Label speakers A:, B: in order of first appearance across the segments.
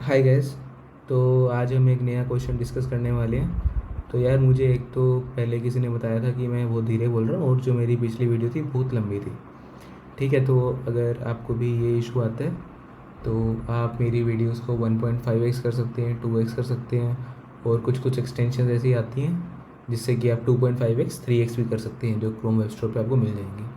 A: Hi guys. तो आज हम एक नया क्वेश्चन डिस्कस करने वाले हैं। तो यार मुझे एक तो पहले किसी ने बताया था कि मैं बहुत धीरे बोल रहा हूँ और जो मेरी पिछली वीडियो थी बहुत लंबी थी। ठीक है, तो अगर आपको भी ये इशू आता है तो आप मेरी वीडियोस को 1.5x कर सकते हैं, 2x कर सकते हैं, और कुछ कुछ एक्सटेंशन ऐसी आती हैं जिससे कि आप 2.5x 3x भी कर सकते हैं, जो क्रोम वेब स्टोर पर आपको मिल जाएंगी।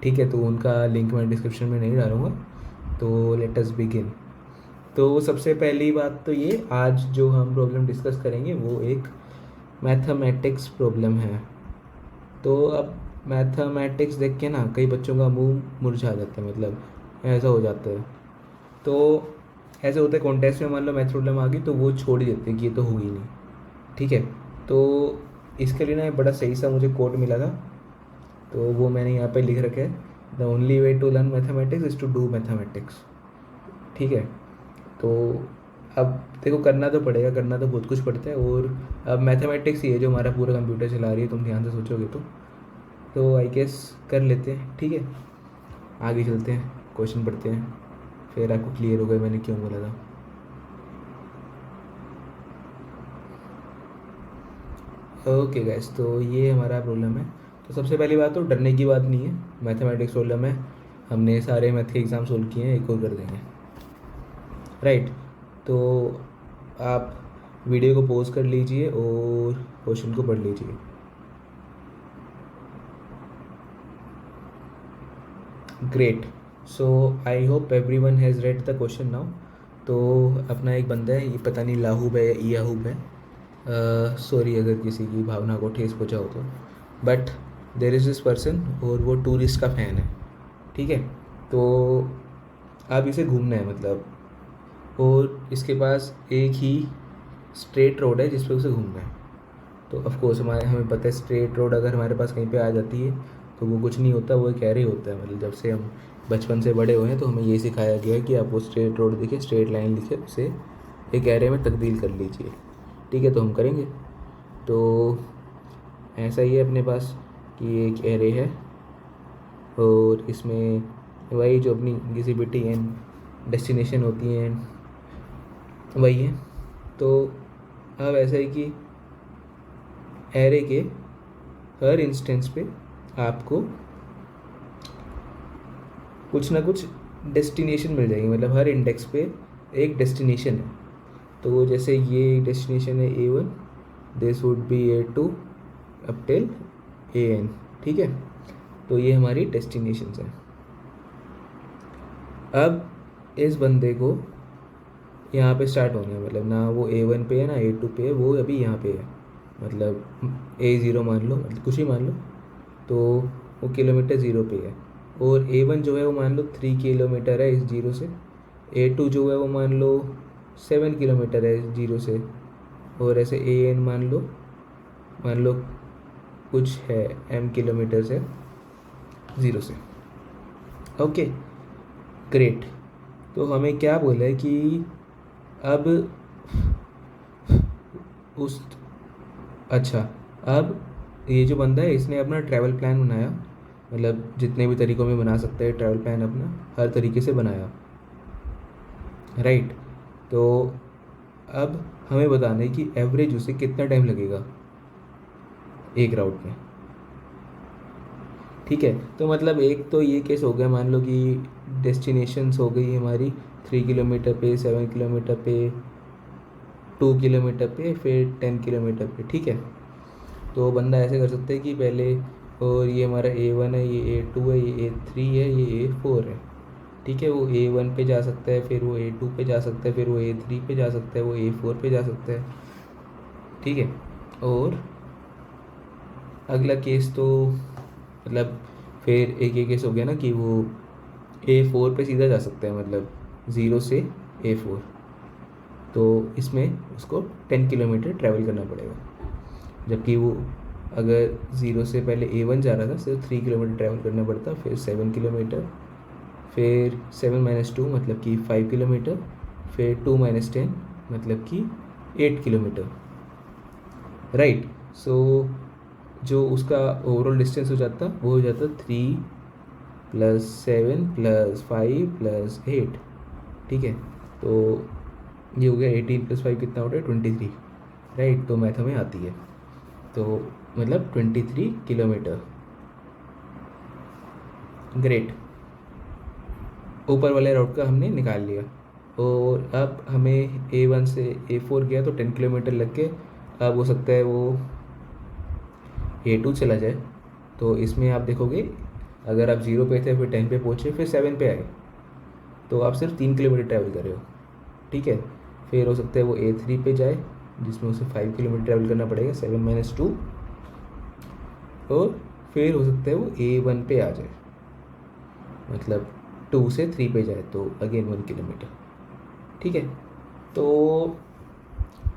A: ठीक है, तो उनका लिंक मैं डिस्क्रिप्शन में नहीं डालूँगा। तो लेट अस बिगिन। तो सबसे पहली बात तो ये, आज जो हम प्रॉब्लम डिस्कस करेंगे वो एक मैथमेटिक्स प्रॉब्लम है। तो अब मैथमेटिक्स देख के ना कई बच्चों का मुंह मुरझा जाता है, मतलब ऐसा हो जाता है। तो ऐसे होता है कॉन्टेस्ट में, मान लो मैथ प्रॉब्लम आ गई तो वो छोड़ ही देते हैं कि ये तो होगी नहीं। ठीक है, तो इसके लिए ना एक बड़ा सही सा मुझे कोड मिला था, तो वो मैंने यहाँ पे लिख रखा है। The only way to learn mathematics is to do mathematics. ठीक है, तो अब देखो, करना तो पड़ेगा, करना तो बहुत कुछ पड़ता है। और अब मैथमेटिक्स ही है जो हमारा पूरा कंप्यूटर चला रही है, तुम ध्यान से सोचोगे तो आई गेस कर लेते हैं। ठीक है, आगे चलते हैं, क्वेश्चन पढ़ते हैं, फिर आपको क्लियर होगा मैंने क्यों बोला था। ओके गैस, तो ये हमारा प्रॉब्लम है। तो सबसे पहली बात तो डरने की बात नहीं है, मैथमेटिक्स प्रॉब्लम है, हमने सारे मैथ के एग्ज़ाम सोल्व किए हैं, एक और कर देंगे। राइट, तो आप वीडियो को पॉज कर लीजिए और क्वेश्चन को पढ़ लीजिए। Great, so I hope every one has read the question now. तो अपना एक बंदा है, ये पता नहीं लाहूब है या याहूब है, सॉरी अगर किसी की भावना को ठेस पहुँचा हो तो, but there is this person और वो टूरिस्ट का फ़ैन है। ठीक है, तो आप इसे घूमना है मतलब, और इसके पास एक ही स्ट्रेट रोड है जिस पे उसे घूमना है। तो ऑफ कोर्स हमें पता है स्ट्रेट रोड अगर हमारे पास कहीं पे आ जाती है तो वो कुछ नहीं होता, वो एक एरे होता है। मतलब जब से हम बचपन से बड़े हुए हैं तो हमें ये सिखाया गया है कि आप वो स्ट्रेट रोड दिखे, स्ट्रेट लाइन दिखे, उसे एक एरे में तब्दील कर लीजिए। ठीक है, तो हम करेंगे। तो ऐसा ही है अपने पास कि एक एरे है और इसमें वही जो अपनी किसी भी टी एन डेस्टिनेशन होती हैं वही है। तो अब ऐसा है कि एरे के हर इंस्टेंस पे आपको कुछ ना कुछ डेस्टिनेशन मिल जाएगी, मतलब हर इंडेक्स पे एक डेस्टिनेशन है। तो जैसे ये डेस्टिनेशन है A1, this would be A2 up till AN। ठीक है, तो ये हमारी डेस्टिनेशंस हैं। अब इस बंदे को यहाँ पे स्टार्ट होना है, मतलब ना वो A1 पे है ना A2 पे है, वो अभी यहाँ पे है, मतलब A0 मान लो, मतलब कुछ ही मान लो। तो वो किलोमीटर ज़ीरो पे है, और A1 जो है वो मान लो 3 किलोमीटर है इस जीरो से। A2 जो है वो मान लो 7 किलोमीटर है इस जीरो से, और ऐसे AN मान लो कुछ है M किलोमीटर से ज़ीरो से। Okay, great. तो हमें क्या बोला है कि अब उस अच्छा, अब ये जो बंदा है इसने अपना ट्रैवल प्लान बनाया, मतलब जितने भी तरीक़ों में बना सकते हैं ट्रैवल प्लान अपना, हर तरीके से बनाया। राइट, तो अब हमें बताना है कि एवरेज उसे कितना टाइम लगेगा एक राउट में। ठीक है, तो मतलब एक तो ये केस हो गया, मान लो कि डेस्टिनेशंस हो गई हमारी 3 किलोमीटर पे, 7 किलोमीटर पे, 2 किलोमीटर पे, फिर 10 किलोमीटर पे। ठीक है, तो बंदा ऐसे कर सकता है कि पहले, और ये हमारा A1 है, ये A2 है, ये A3 है, ये A4 है। ठीक है, वो A1 पे जा सकता है, फिर वो A2 पे जा सकता है, फिर वो A3 पे जा सकता है, वो A4 पे जा सकता है। ठीक है, और अगला केस तो मतलब फिर एक ये केस हो गया ना कि वो A4 पे सीधा जा सकता है, मतलब ज़ीरो से A4। तो इसमें उसको 10 किलोमीटर ट्रैवल करना पड़ेगा, जबकि वो अगर ज़ीरो से पहले A1 जा रहा था सिर्फ 3 किलोमीटर ट्रैवल करना पड़ता, फिर 7 किलोमीटर, फिर 7 - 2 मतलब कि 5 किलोमीटर, फिर 2 - 10 मतलब कि 8 किलोमीटर। राइट, सो जो उसका ओवरऑल डिस्टेंस हो जाता वो हो जाता 3 + 7 + 5 + 8। ठीक है, तो ये हो गया 18 + 5 कितना होता है 23, राइट। तो मैथ हमें आती है, तो मतलब 23 किलोमीटर। ग्रेट, ऊपर वाले राउट का हमने निकाल लिया। और अब हमें A1 से A4 गया तो 10 किलोमीटर लग के अब हो सकता है वो A2 चला जाए। तो इसमें आप देखोगे अगर आप 0 पे थे फिर 10 पे पहुँचे फिर 7 पे आए तो आप सिर्फ 3 किलोमीटर ट्रैवल कर रहे हो, ठीक है। फिर हो सकता है वो A3 पे जाए जिसमें उसे 5 किलोमीटर ट्रैवल करना पड़ेगा, 7 - 2। और फिर हो सकता है वो A1 पे आ जाए, मतलब 2 से 3 पे जाए तो अगेन 1 किलोमीटर, ठीक है। तो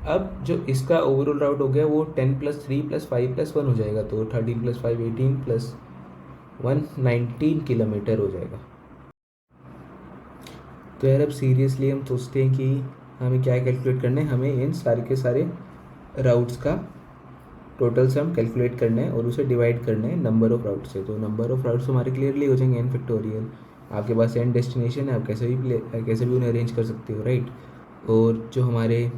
A: अब जो इसका ओवरऑल राउट हो गया वो 10 + 3 + 5 + 1 हो जाएगा, तो 13 + 5 18 + 1 19 किलोमीटर हो जाएगा। तो यार अब सीरियसली हम सोचते हैं कि हमें क्या कैलकुलेट करना है, हमें इन सारे के सारे राउट्स का टोटल सम कैलकुलेट करना है और उसे डिवाइड करना है नंबर ऑफ़ राउट से। तो नंबर ऑफ़ राउट्स हमारे क्लियरली हो जाएंगे n फैक्टोरियल। आपके पास n डेस्टिनेशन है, आप कैसे भी उन्हें अरेंज कर सकते हो, राइट। और जो हमारे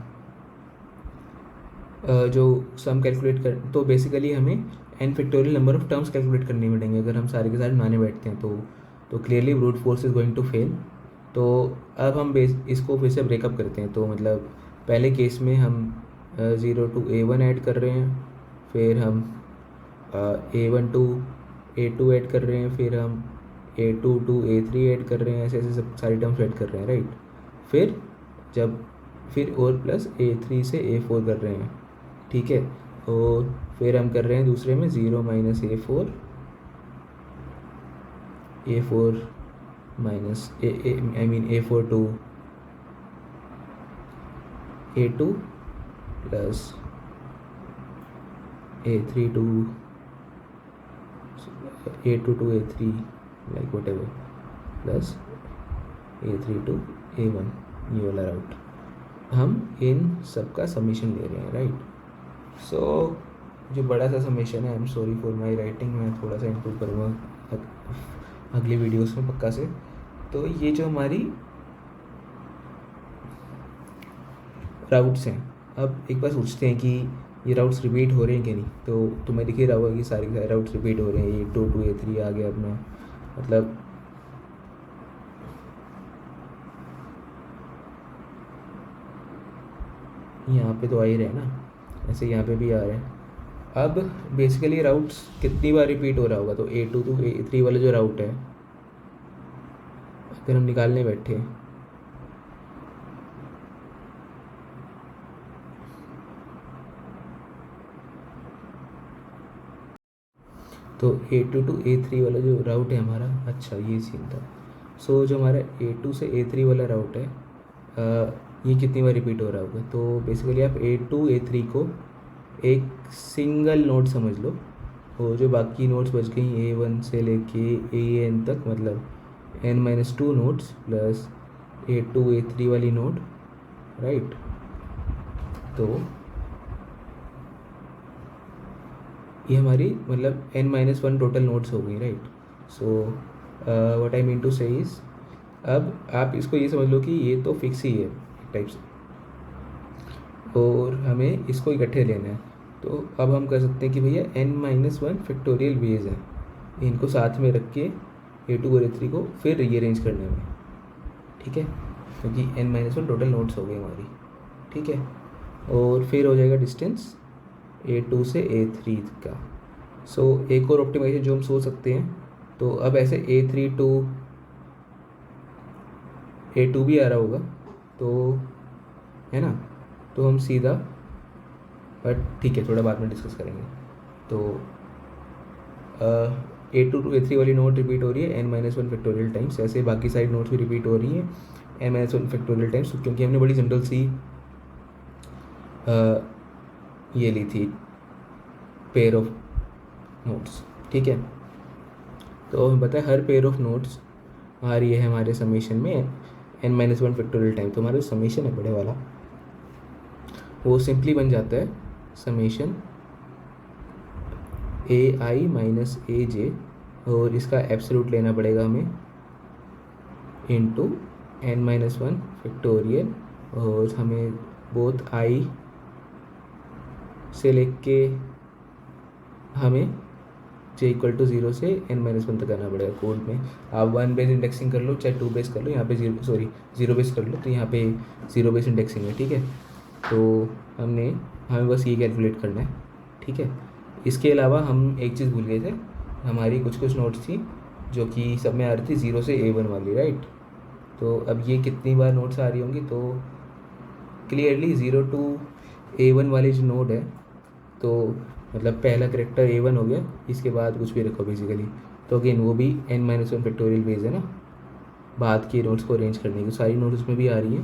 A: जो सम कैलकुलेट कर, तो बेसिकली हमें n factorial number of terms calculate करने पड़ेंगे अगर हम सारे के सारे बनाने बैठते हैं। तो clearly brute force is going to fail. तो अब हम इसको फिर से ब्रेकअप करते हैं। तो मतलब पहले केस में हम 0 to A1 ऐड कर रहे हैं, फिर हम A1 to A2 ऐड कर रहे हैं, फिर हम A2 to A3 ऐड कर रहे हैं, ऐसे ऐसे सब सारी टर्म्स ऐड कर रहे हैं, राइट। फिर जब फिर और प्लस A3 से A4 कर रहे हैं, ठीक है। और फिर हम कर रहे हैं दूसरे में 0 - A4 A4 minus I mean A4 to A2 plus A3 to A2 to A3 like what ever plus A3 to A1, ये वाला राउट हम इन सब का समीशन ले रहे हैं, राइट। सो जो बड़ा सा समीशन है, I am sorry for my writing, मैं थोड़ा सा इम्प्रूव करूँगा अगली वीडियोस में पक्का से। तो ये जो हमारी राउट्स हैं, अब एक बार सोचते हैं कि ये राउट्स रिपीट हो रहे हैं कि नहीं। तो तुम्हें दिख ही रहा होगा कि सारे के सारे राउट्स रिपीट हो रहे हैं। A2 to A3 आ गया अपना, मतलब यहाँ पे तो आ ही रहे हैं ना, ऐसे यहाँ पे भी आ रहे हैं। अब बेसिकली राउट्स कितनी बार रिपीट हो रहा होगा, तो A2 to A3 वाला जो राउट है अगर हम निकालने बैठे तो A2 to A3 वाला जो राउट है हमारा, अच्छा ये सीन था। सो जो हमारा A2 से A3 वाला राउट है ये कितनी बार रिपीट हो रहा होगा। तो बेसिकली आप A2 A3 को एक सिंगल नोट समझ लो और जो बाकी नोट्स बच गई A1 से लेके AN तक, मतलब n-2 notes plus A2 A3 वाली नोट, राइट। तो ये हमारी मतलब n-1 टोटल नोट्स हो गई, right. So what I mean to say is, अब आप इसको ये समझ लो कि ये तो फिक्स ही है टाइप से और हमें इसको इकट्ठे लेना है। तो अब हम कर सकते हैं कि भैया n-1 फैक्टोरियल वेज है, इनको साथ में रख के A2 और A3 को फिर रीअरेंज करने में, ठीक है, क्योंकि n-1 टोटल नोट्स हो गई हमारी, ठीक है। और फिर हो जाएगा डिस्टेंस A2 से A3 का। सो एक और ऑप्टिमाइजेशन जो हम सोच सकते हैं, तो अब ऐसे A3 to A2 भी आ रहा होगा, तो है ना, तो हम सीधा, बट ठीक है थोड़ा बाद में डिस्कस करेंगे। तो A2 to A3 वाली नोट रिपीट हो रही है n-1 फैक्टोरियल टाइम्स, ऐसे बाकी साइड नोट्स भी रिपीट हो रही हैं n-1 फैक्टोरियल टाइम्स, क्योंकि हमने बड़ी जनरल सी ये ली थी पेयर ऑफ नोट्स, ठीक है। तो हमें पता है हर पेयर ऑफ नोट्स आ रही है हमारे समीशन में n-1 फैक्टोरियल टाइम। तो हमारा जो समीशन है बड़े वाला वो सिंपली बन जाता है समीशन AI माइनस AJ, और इसका एब्सोल्यूट लेना पड़ेगा हमें इनटू n-1 फैक्टोरियल और हमें बोथ आई से लेके हमें जे इक्वल टू ज़ीरो से एन माइनस वन तक करना पड़ेगा कोड में। आप वन बेस इंडेक्सिंग कर लो चाहे टू बेस कर लो, यहाँ पे ज़ीरो बेस कर लो, तो यहाँ पे ज़ीरो बेस इंडेक्सिंग है। ठीक है, तो हमें बस ये कैलकुलेट करना है। ठीक है, इसके अलावा हम एक चीज़ भूल गए थे, हमारी कुछ नोट्स थी जो कि सब में आ रही थी ज़ीरो से A1 वाली, राइट। तो अब ये कितनी बार नोट्स आ रही होंगी, तो क्लियरली ज़ीरो टू A1 वाली जो नोट है, तो मतलब पहला करेक्टर A1 हो गया, इसके बाद कुछ भी रखो बेसिकली। तो अगेन वो भी n-1 फैक्टोरियल बेस है ना, बाद की नोट्स को अरेंज करने की सारी नोट्स उसमें भी आ रही हैं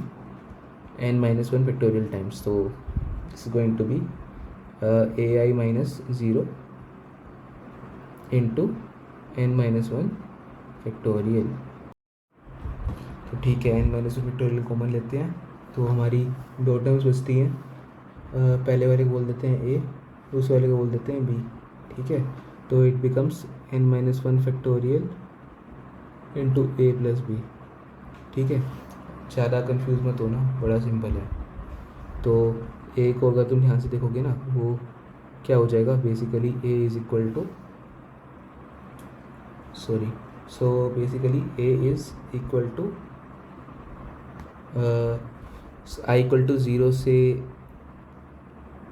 A: n-1 फैक्टोरियल टाइम्स। तो it's going to be AI minus zero into n-1 factorial. तो ठीक है, n-1 फैक्टोरियल कॉमन लेते हैं, तो हमारी दो टर्म्स बचती हैं। पहले वाले को बोल देते हैं A, दूसरे वाले को बोल देते हैं B। ठीक है, तो it becomes n-1 factorial into A plus B। ठीक है, ज़्यादा कंफ्यूज मत होना, बड़ा सिंपल है। तो A को अगर तुम ध्यान से देखोगे ना, वो क्या हो जाएगा basically, A is equal to basically A is equal to I equal to zero से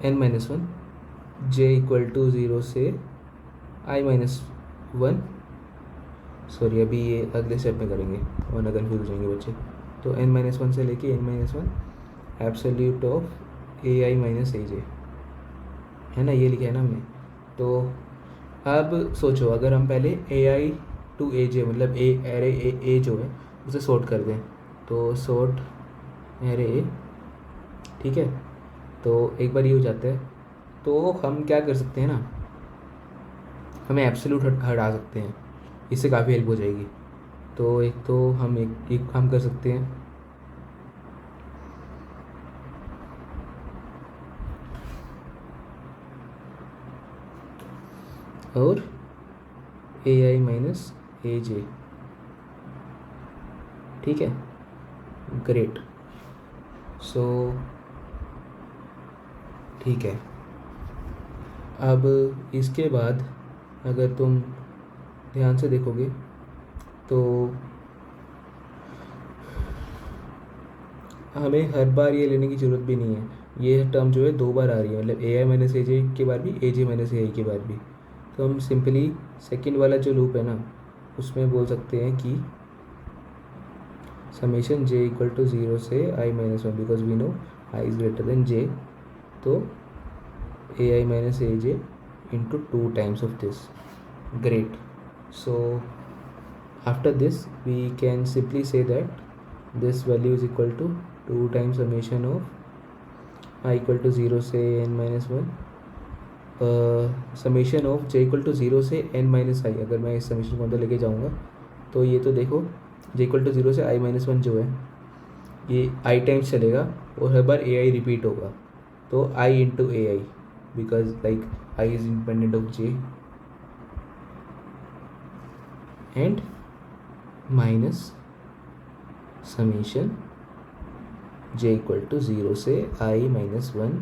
A: n-1, J equal to zero से i-1। अभी ये अगले स्टेप में करेंगे वरना कन्फ्यूज हो जाएंगे बच्चे। तो n-1 से लेके n-1 absolute of AI minus AJ, है ना, ये लिखा है ना हमने। तो अब सोचो, अगर हम पहले AI टू AJ मतलब एरे A जो है उसे सॉर्ट कर दें, तो सॉर्ट एरे A। ठीक है, तो एक बार ये हो जाता है, तो हम क्या कर सकते हैं ना, हमें एब्सोल्यूट हटा सकते हैं, इससे काफ़ी हेल्प हो जाएगी। तो एक तो हम एक काम कर सकते हैं, और AI माइनस AJ। ठीक है, ग्रेट। सो ठीक है, अब इसके बाद अगर तुम ध्यान से देखोगे तो हमें हर बार ये लेने की ज़रूरत भी नहीं है। ये टर्म जो है दो बार आ रही है, मतलब AI माइनस AJ के बार भी, AJ माइनस AI के बार भी। तो हम सिंपली सेकंड वाला जो लूप है ना, उसमें बोल सकते हैं कि summation j equal to zero से i-1, because we know i is greater than j। तो AI minus AJ into two times of this. Great. So after this we can simply say that this value is equal to 2 times summation of I equal to 0 से n-1 summation of j equal to 0 से n-i। अगर मैं इस summation को अंदर लेके जाऊँगा तो ये तो देखो j इक्वल टू 0 से i-1 जो है ये i टाइम्स चलेगा और हर बार ai रिपीट होगा, तो i into ai, because like i is independent of j and minus summation j equal to 0 से i-1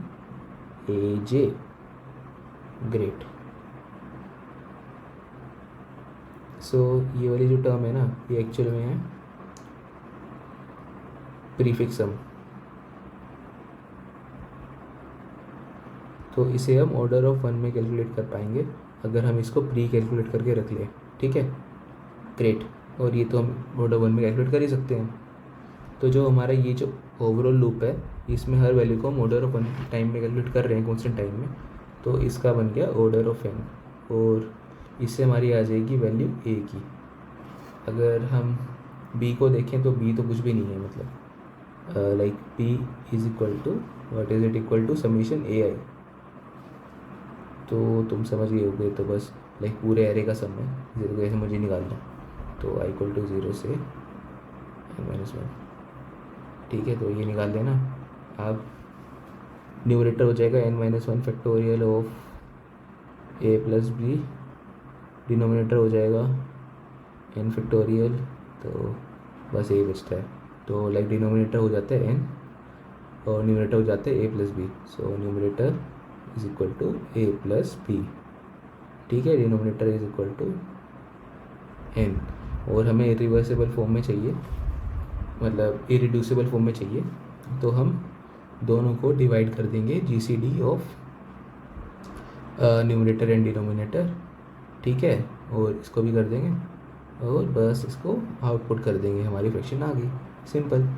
A: aj। ग्रेट। सो ये वाली जो टर्म है ना, ये एक्चुअल में है प्रीफिक्स सम। तो इसे हम ऑर्डर ऑफ 1 में कैलकुलेट कर पाएंगे अगर हम इसको प्री कैलकुलेट करके रख लें। ठीक है, ग्रेट। और ये तो हम ऑर्डर 1 में कैलकुलेट कर ही सकते हैं। तो जो हमारा ये जो ओवरऑल लूप है, इसमें हर वैल्यू को हम ऑर्डर ऑफ 1 टाइम में कैलकुलेट कर रहे हैं, कॉन्स्टेंट टाइम में। तो इसका बन गया ऑर्डर ऑफ n, और इससे हमारी आ जाएगी वैल्यू a की। अगर हम b को देखें तो b तो कुछ भी नहीं है, मतलब like b is equal to what is it equal to summation ai। तो तुम समझ गए होगे, तो बस लाइक पूरे एरे का सम है, जीरो कैसे मुझे निकालना। तो i इक्वल टू 0 से n-1। ठीक है, तो ये निकाल देना आप। न्यूमरेटर हो जाएगा n-1 factorial of a plus B, denominator हो जाएगा n फैक्टोरियल, तो बस यही बचता है। तो लाइक डिनोमिनेटर हो जाता है n और न्यूमरेटर हो जाते हैं A plus B. So numerator is equal to A plus B, ठीक है। Denominator is equal to N. और हमें इरिवर्सिबल फॉर्म में चाहिए, मतलब इरिड्यूसिबल फॉर्म में चाहिए, तो हम दोनों को डिवाइड कर देंगे GCD of numerator and denominator, ठीक है। और इसको भी कर देंगे और बस इसको आउटपुट कर देंगे, हमारी फ्रैक्शन आ गई, सिंपल।